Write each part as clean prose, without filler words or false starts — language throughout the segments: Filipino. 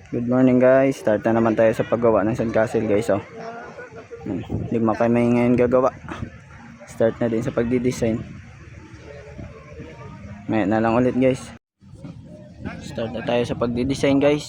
Good morning guys, start na naman tayo sa paggawa ng sandcastle guys. Oh. 5 kami ngayon gagawa. Start na din sa pagdi-design. May na lang ulit guys. Start na tayo sa pagdi-design guys.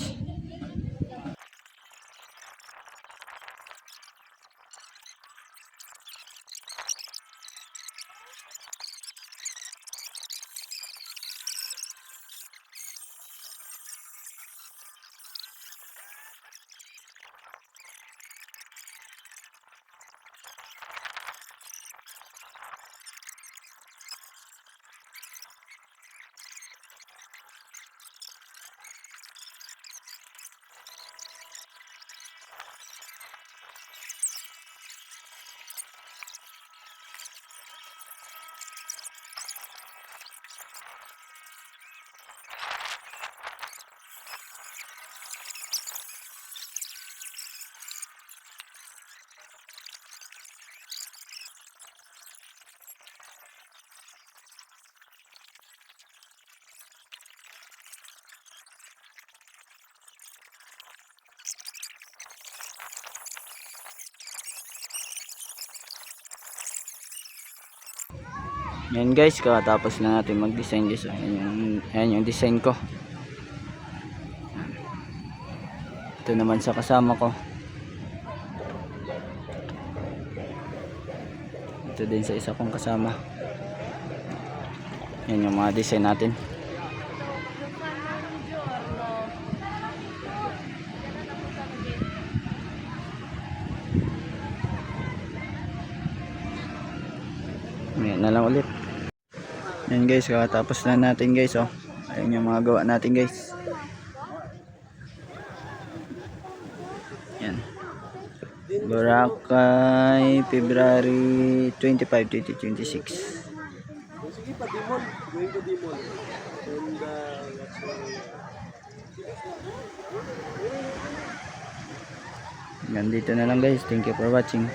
Yan guys, katapos na natin mag-design guys. Ayan yung design ko. Ito naman sa kasama ko. Ito din sa isa kong kasama. Yan yung mga design natin. Ayan na lang ulit. Yan guys, katapos na natin guys. Oh. Ayan yung mga gawa natin guys. Yan. Boracay, February 25, 2026. Sige pa, Dimon. Going to Dimon. Nandito na lang guys. Thank you for watching.